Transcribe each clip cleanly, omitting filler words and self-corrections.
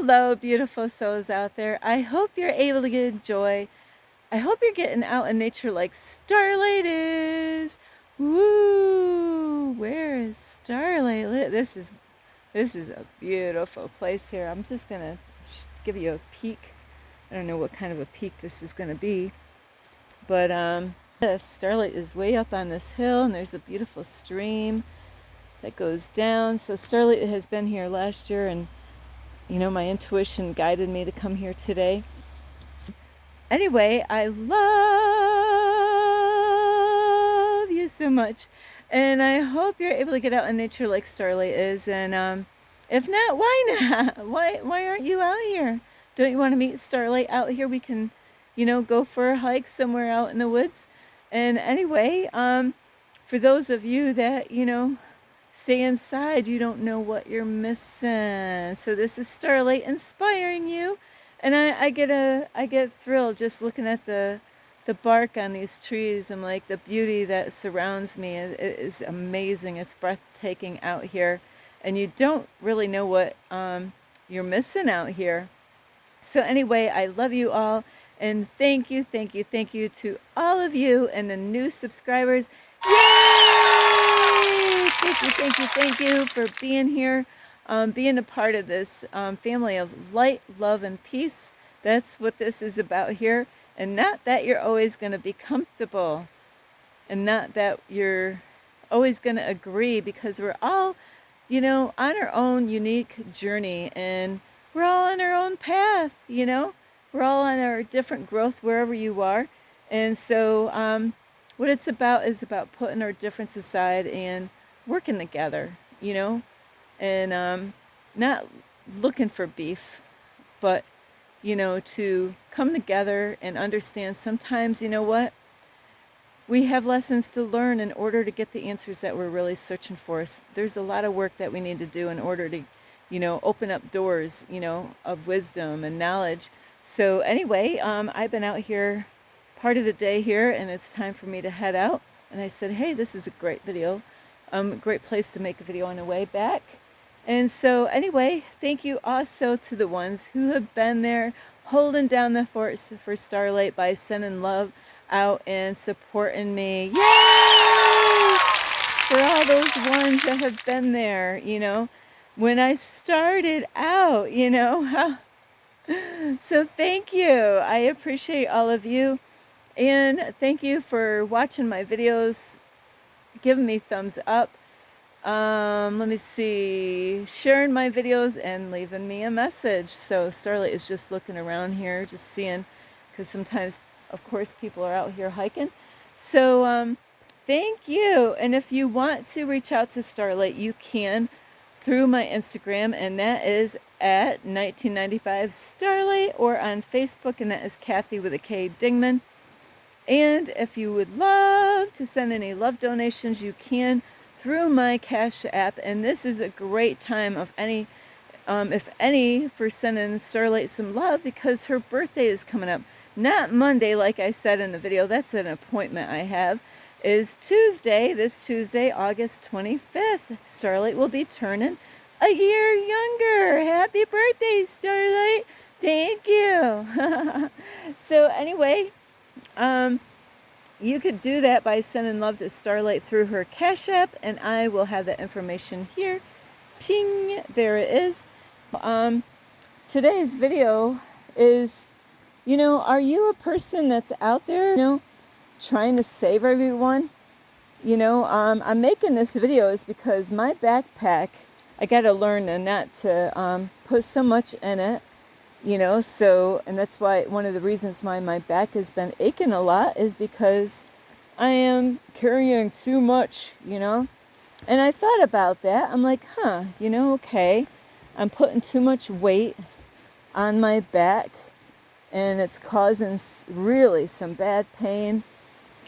Hello, beautiful souls out there. I hope you're able to get joy. I hope you're getting out in nature like Starlight is. Woo! Where is Starlight? This is a beautiful place here. I'm just gonna give you a peek. I don't know what kind of a peek this is gonna be, but the Starlight is way up on this hill, and there's a beautiful stream that goes down. So Starlight has been here last year, and my intuition guided me to come here today. So anyway, I love you so much, and I hope you're able to get out in nature like Starlight is. And if not, why not? Why aren't you out here? Don't you want to meet Starlight out here? We can, go for a hike somewhere out in the woods. And anyway, for those of you that stay inside, you don't know what you're missing. So this is Starlight inspiring you, and I get thrilled just looking at the bark on these trees. I'm like, the beauty that surrounds me is amazing. It's breathtaking out here, and you don't really know what you're missing out here. So anyway, I love you all, and thank you to all of you and the new subscribers. Yay! Thank you for being here, being a part of this family of light, love, and peace. That's what this is about here. And not that you're always going to be comfortable, and not that you're always going to agree, because we're all, on our own unique journey, and we're all on our own path, We're all on our different growth wherever you are. And so what it's about is about putting our differences aside and working together, and not looking for beef, but, to come together and understand sometimes, what? We have lessons to learn in order to get the answers that we're really searching for. There's a lot of work that we need to do in order to, open up doors, of wisdom and knowledge. So anyway, I've been out here part of the day here, and it's time for me to head out. And I said, hey, this is a great video, great place to make a video on the way back. And so anyway, thank you also to the ones who have been there holding down the fort for Starlight by sending love out and supporting me. Yay! For all those ones that have been there, when I started out, So thank you. I appreciate all of you. And thank you for watching my videos, giving me thumbs up. Let me see, sharing my videos and leaving me a message. So Starlight is just looking around here, just seeing, because sometimes, of course, people are out here hiking. So thank you. And if you want to reach out to Starlight, you can through my Instagram, and that is at 1995 Starlight, or on Facebook, and that is Kathy with a K Dingman. And if you would love to send any love donations, you can through my Cash App. And this is a great time of any, if any, for sending Starlight some love, because her birthday is coming up. Not Monday, like I said in the video. That's an appointment I have. Is Tuesday, this Tuesday, August 25th. Starlight will be turning a year younger. Happy birthday, Starlight. Thank you. So anyway, you could do that by sending love to Starlight through her Cash App, and I will have that information here. Ping, there it is. Today's video is, are you a person that's out there, trying to save everyone? I'm making this video is because my backpack, I got to learn not to put so much in it. So, and that's why one of the reasons why my back has been aching a lot is because I am carrying too much, And I thought about that. I'm like, okay, I'm putting too much weight on my back, and it's causing really some bad pain.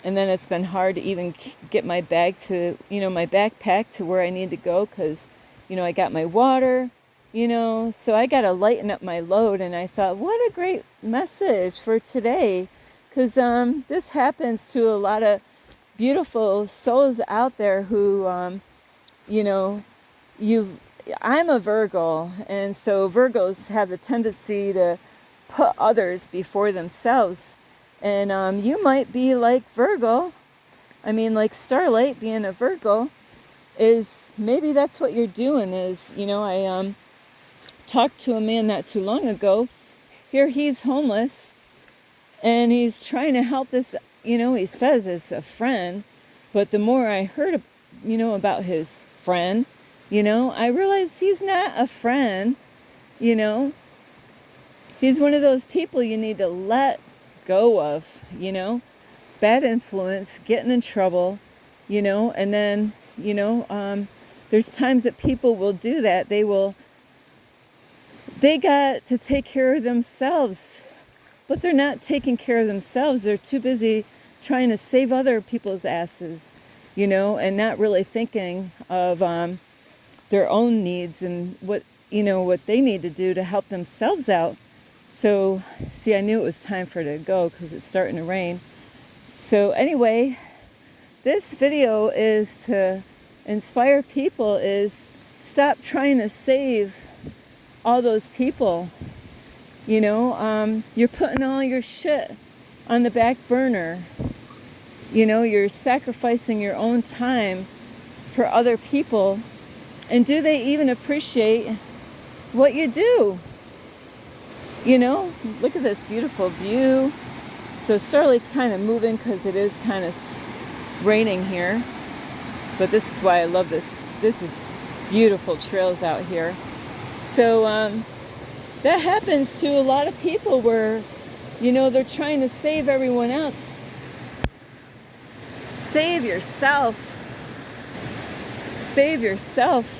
And then it's been hard to even get my bag to, my backpack to where I need to go, because, I got my water. So I got to lighten up my load. And I thought, what a great message for today, because this happens to a lot of beautiful souls out there who, I'm a Virgo, and so Virgos have a tendency to put others before themselves. And you might be like Virgo. I mean, like Starlight being a Virgo is maybe that's what you're doing. Is, you know, I talked to a man not too long ago. Here he's homeless, and he's trying to help this. You know, he says it's a friend, but the more I heard, you know, about his friend, you know, I realized he's not a friend. You know, he's one of those people you need to let go of, you know, bad influence, getting in trouble, you know, and then, you know, there's times that people will do that. They got to take care of themselves, but they're not taking care of themselves. They're too busy trying to save other people's asses, you know, and not really thinking of their own needs and what, you know, what they need to do to help themselves out. So, see, I knew it was time for it to go because it's starting to rain. So anyway, this video is to inspire people, is stop trying to save all those people. You know, you're putting all your shit on the back burner. You know, you're sacrificing your own time for other people. And do they even appreciate what you do? You know, look at this beautiful view. So Starlight's kind of moving because it is kind of raining here. But this is why I love this. This is beautiful trails out here. So that happens to a lot of people where, you know, they're trying to save everyone else. Save yourself. Save yourself.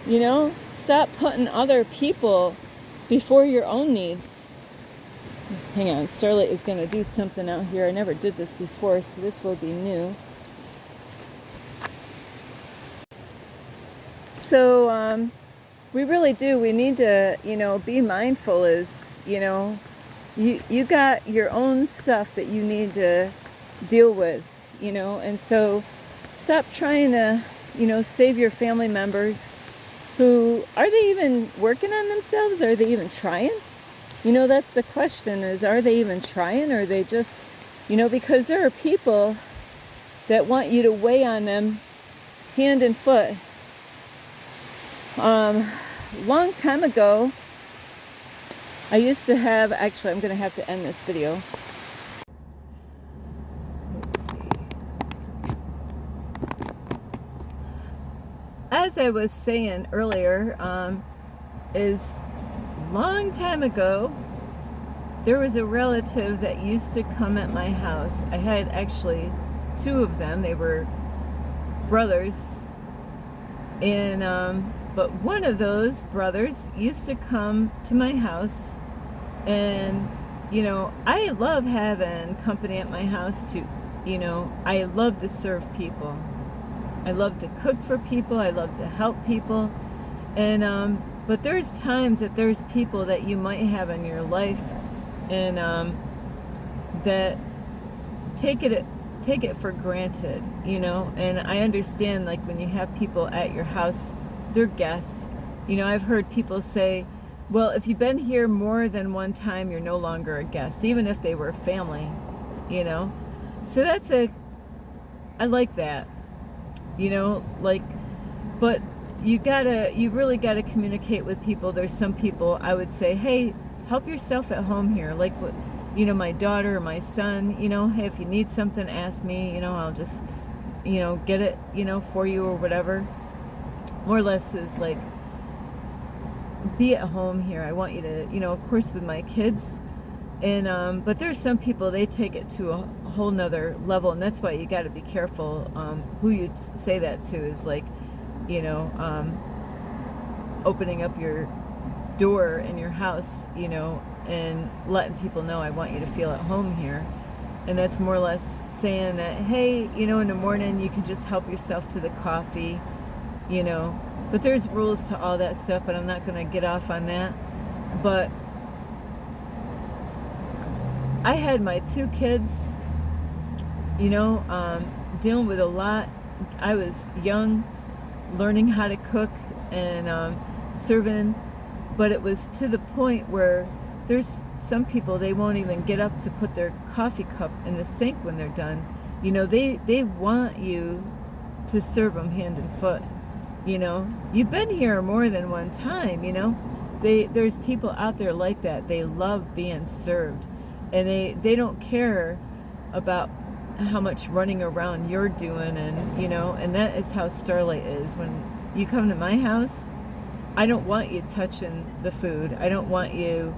You know, stop putting other people before your own needs. Hang on, Starlight is going to do something out here. I never did this before, so this will be new. So, we really do. We need to, you know, be mindful as, you know, you got your own stuff that you need to deal with, you know, and so stop trying to, you know, save your family members who, are they even working on themselves? Are they even trying? You know, that's the question, is are they even trying, or are they just, you know, because there are people that want you to weigh on them hand and foot. Long time ago, I used to have, actually I'm going to have to end this video. Let's see. As I was saying earlier, is long time ago, there was a relative that used to come at my house. I had actually two of them. They were brothers. And, but one of those brothers used to come to my house. And, you know, I love having company at my house too. You know, I love to serve people. I love to cook for people. I love to help people. And, but there's times that there's people that you might have in your life, and that take it for granted, you know. And I understand, like, when you have people at your house, they're guests. You know, I've heard people say, well, if you've been here more than one time, you're no longer a guest, even if they were family, you know. So I like that, you know, like, but you really gotta communicate with people. There's some people I would say, hey, help yourself at home here. Like, what, you know, my daughter or my son, you know, hey, if you need something, ask me, you know, I'll just, you know, get it, you know, for you or whatever. More or less is like, be at home here. I want you to, you know, of course with my kids. And, but there's some people, they take it to a whole nother level, and that's why you gotta be careful who you say that to. Is like, you know, opening up your door in your house, you know, and letting people know, I want you to feel at home here. And that's more or less saying that, hey, you know, in the morning you can just help yourself to the coffee, you know. But there's rules to all that stuff, but I'm not going to get off on that. But I had my two kids, you know, dealing with a lot. I was young, learning how to cook and serving, but it was to the point where there's some people, they won't even get up to put their coffee cup in the sink when they're done. They want you to serve them hand and foot. You've been here more than one time. There's people out there like that. They love being served, and they don't care about how much running around you're doing, and that is how Starlight is. When you come to my house, I don't want you touching the food. I don't want you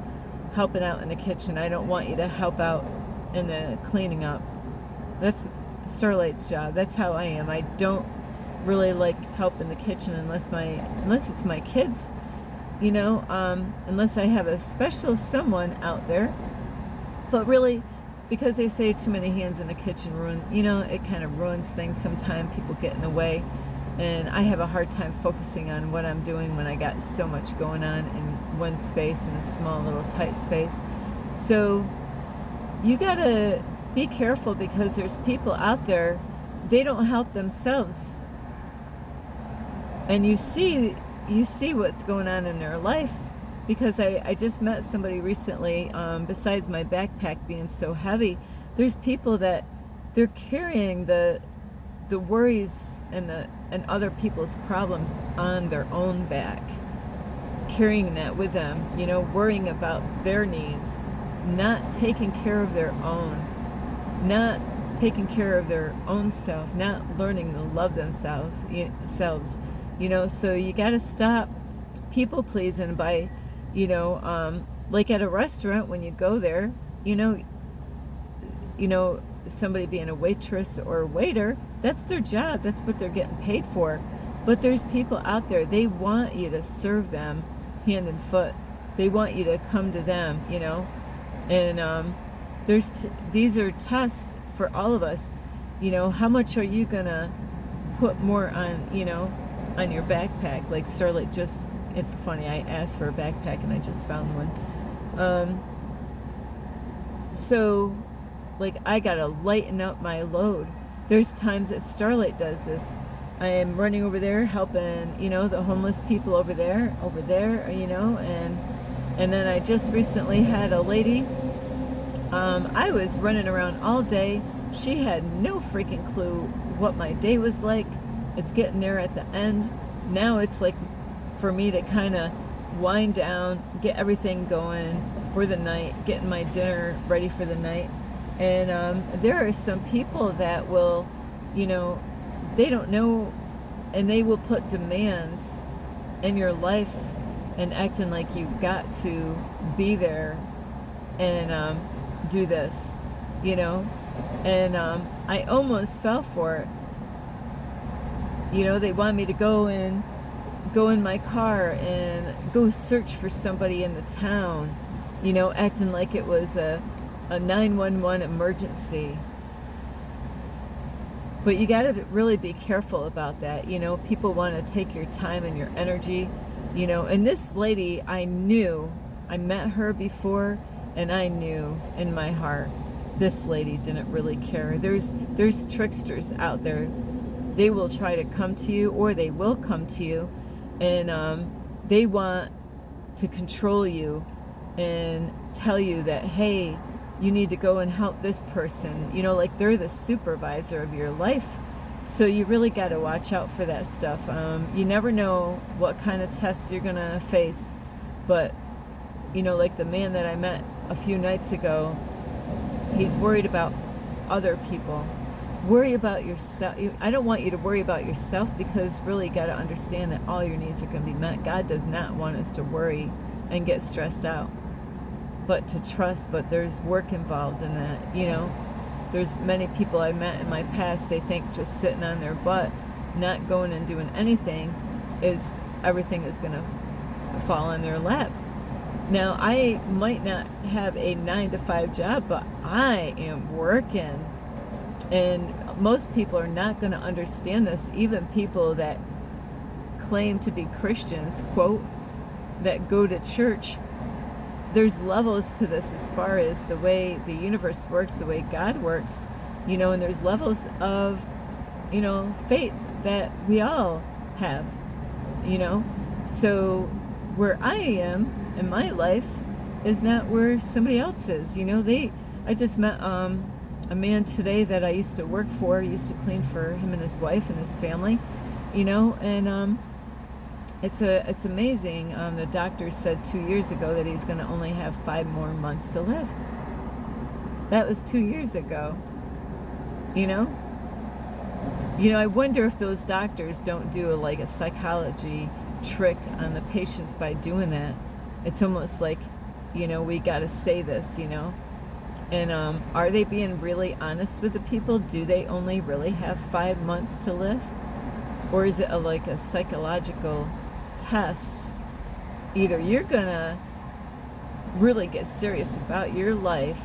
helping out in the kitchen. I don't want you to help out in the cleaning up. That's Starlight's job. That's how I am. I don't really like help in the kitchen unless it's my kids, unless I have a special someone out there. But really, because they say too many hands in the kitchen it kind of ruins things sometimes. People get in the way, and I have a hard time focusing on what I'm doing when I got so much going on in one space, in a small little tight space. So you gotta be careful, because there's people out there, they don't help themselves, and you see what's going on in their life. Because I just met somebody recently, besides my backpack being so heavy, there's people that they're carrying the worries and other people's problems on their own back, carrying that with them, worrying about their needs, not taking care of their own, not taking care of their own self, not learning to love themselves. So you got to stop people pleasing by, like at a restaurant, when you go there, somebody being a waitress or a waiter, that's their job. That's what they're getting paid for. But there's people out there, they want you to serve them hand and foot. They want you to come to them, and these are tests for all of us. How much are you gonna put more on your backpack? Like Starlight it's funny, I asked for a backpack and I just found one. So like, I gotta lighten up my load. There's times that Starlight does this. I am running over there helping, the homeless people over there, and then I just recently had a lady, I was running around all day. She had no freaking clue what my day was like. It's getting there at the end. Now it's like for me to kind of wind down, get everything going for the night, getting my dinner ready for the night. And there are some people that will, they don't know, and they will put demands in your life and acting like you got to be there and do this, and I almost fell for it. They want me to go in my car and go search for somebody in the town, acting like it was a 911 emergency. But you got to really be careful about that. People want to take your time and your energy, and this lady, I met her before, and I knew in my heart this lady didn't really care. There's tricksters out there. They will try to come to you, or they will come to you, and they want to control you and tell you that, hey, you need to go and help this person, like they're the supervisor of your life. So you really got to watch out for that stuff. You never know what kind of tests you're gonna face. But like the man that I met a few nights ago, he's worried about other people. Worry about yourself. I don't want you to worry about yourself, because really you got to understand that all your needs are going to be met. God does not want us to worry and get stressed out, but to trust. But there's work involved in that. There's many people I met in my past, they think just sitting on their butt, not going and doing anything, is everything is going to fall in their lap. Now, I might not have a 9-to-5 job, but I am working. And most people are not going to understand this. Even people that claim to be Christians, quote, that go to church, there's levels to this as far as the way the universe works, the way God works, and there's levels of, faith that we all have, you know? So where I am in my life is not where somebody else is. I just met a man today that I used to work for, used to clean for him and his wife and his family, and it's amazing. The doctor said 2 years ago that he's going to only have 5 more months to live. That was 2 years ago. You know, I wonder if those doctors don't do a psychology trick on the patients by doing that. It's almost like, we got to say this, And are they being really honest with the people? Do they only really have 5 months to live? Or is it like a psychological test? Either you're going to really get serious about your life,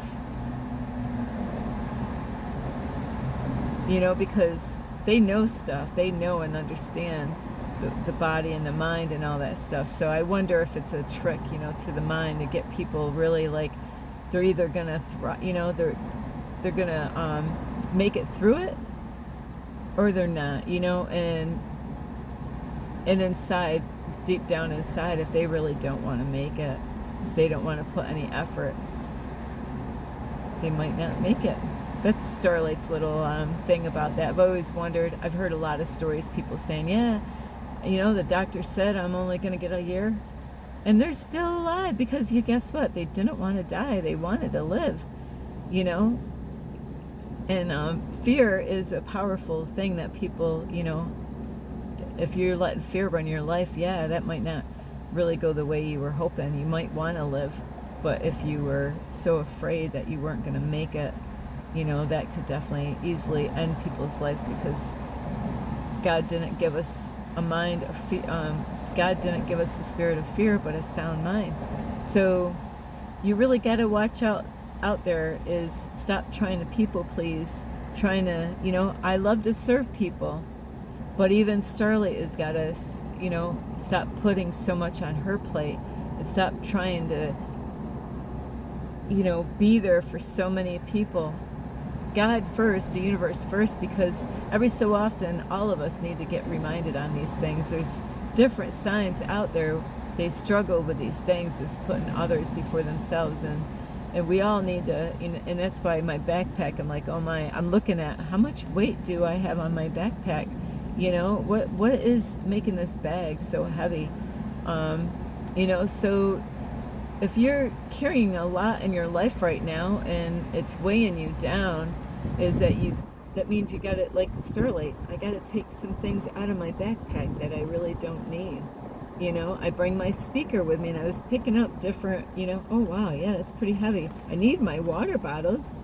because they know stuff. They know and understand the body and the mind and all that stuff. So I wonder if it's a trick, to the mind to get people really they're either gonna, they're gonna make it through it, or they're not, and inside, deep down inside, if they really don't want to make it, if they don't want to put any effort, they might not make it. That's Starlight's little thing about that. I've always wondered. I've heard a lot of stories, people saying, yeah, the doctor said I'm only going to get a year. And they're still alive because guess what? They didn't want to die. They wanted to live, And fear is a powerful thing that people, if you're letting fear run your life, yeah, that might not really go the way you were hoping. You might want to live. But if you were so afraid that you weren't going to make it, that could definitely easily end people's lives, because God didn't give us a mind of fear. God didn't give us the spirit of fear, but a sound mind. So you really got to watch out there. Is stop trying to people please, trying to, I love to serve people, but even Starlight has got to, stop putting so much on her plate and stop trying to, be there for so many people. God first, the universe first, because every so often all of us need to get reminded on these things. There's different signs out there. They struggle with these things, is putting others before themselves, and we all need to, and that's why my backpack, I'm like, oh my, I'm looking at how much weight do I have on my backpack, what is making this bag so heavy, so if you're carrying a lot in your life right now and it's weighing you down, that means you gotta, like Starlight, I gotta take some things out of my backpack that I really don't need. I bring my speaker with me, and I was picking up different, oh wow, yeah, that's pretty heavy. I need my water bottles.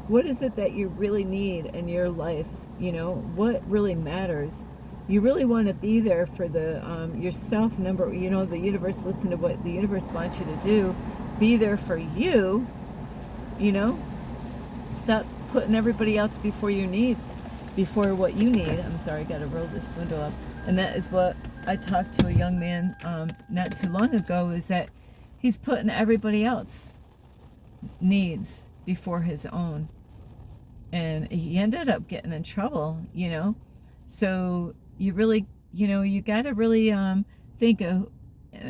What is it that you really need in your life? What really matters? You really want to be there for the yourself. The universe, listen to what the universe wants you to do. Be there for you, Stop putting everybody else before your needs, before what you need. I'm sorry, I got to roll this window up. And that is what I talked to a young man not too long ago, is that he's putting everybody else needs before his own. And he ended up getting in trouble, So you really, you got to really think of,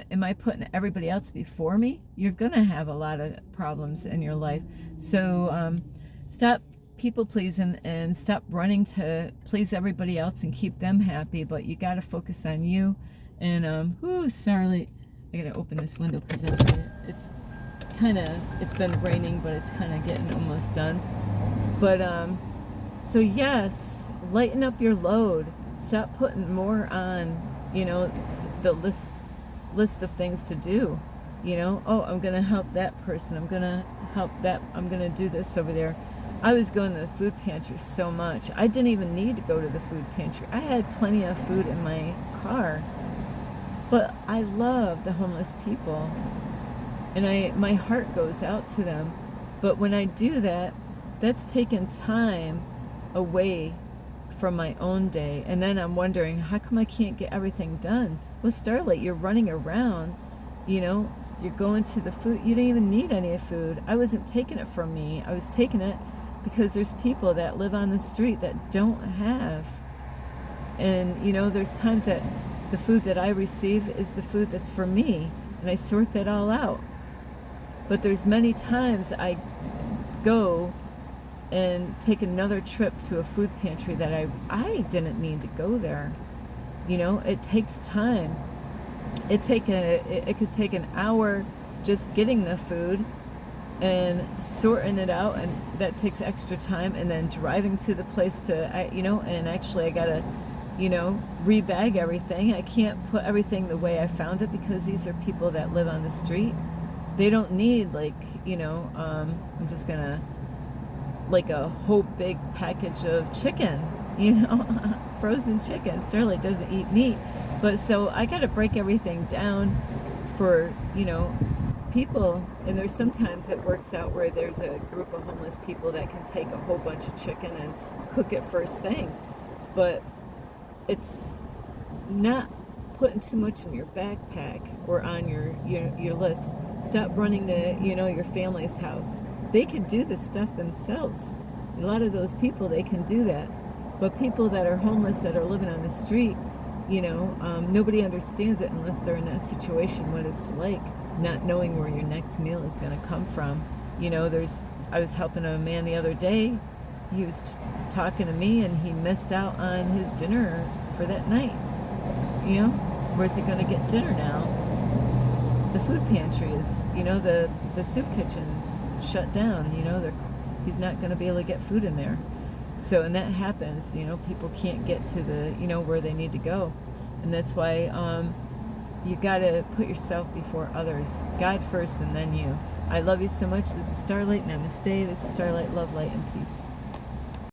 am I putting everybody else before me? You're going to have a lot of problems in your life. So stop people pleasing and stop running to please everybody else and keep them happy. But you got to focus on you. And, Starlight, I got to open this window because it's been raining, but it's kind of getting almost done. But, so yes, lighten up your load. Stop putting more on, the list of things to do. Oh, I'm going to help that person. I'm going to help that. I'm going to do this over there. I was going to the food pantry so much. I didn't even need to go to the food pantry. I had plenty of food in my car. But I love the homeless people. And my heart goes out to them. But when I do that, that's taking time away from my own day. And then I'm wondering, how come I can't get everything done? Well, Starlight, you're running around, you're going to the food. You don't even need any food. I wasn't taking it from me. I was taking it because there's people that live on the street that don't have And, there's times that the food that I receive is the food that's for me, and I sort that all out. But there's many times I go and take another trip to a food pantry that I didn't need to go there. It takes time. It could take an hour just getting the food and sorting it out, and that takes extra time, and then driving to the place and actually I gotta rebag everything. I can't put everything the way I found it, because these are people that live on the street. They don't need I'm just gonna like a whole big package of chicken, frozen chicken. Starlight doesn't eat meat, but so I got to break everything down for people. And there's sometimes it works out where there's a group of homeless people that can take a whole bunch of chicken and cook it first thing, but it's not putting too much in your backpack or on your list. Stop running to your family's house. They can do the stuff themselves. A lot of those people, they can do that. But people that are homeless, that are living on the street, nobody understands it unless they're in that situation, what it's like, not knowing where your next meal is going to come from. I was helping a man the other day. He was talking to me, and he missed out on his dinner for that night. Where's he going to get dinner now? The food pantry is, the soup kitchen's shut down. He's not going to be able to get food in there. So, and that happens. People can't get to the, where they need to go, and that's why you got to put yourself before others. God first, and then you. I love you so much. This is Starlight. Namaste. This is Starlight. Love, light, and peace.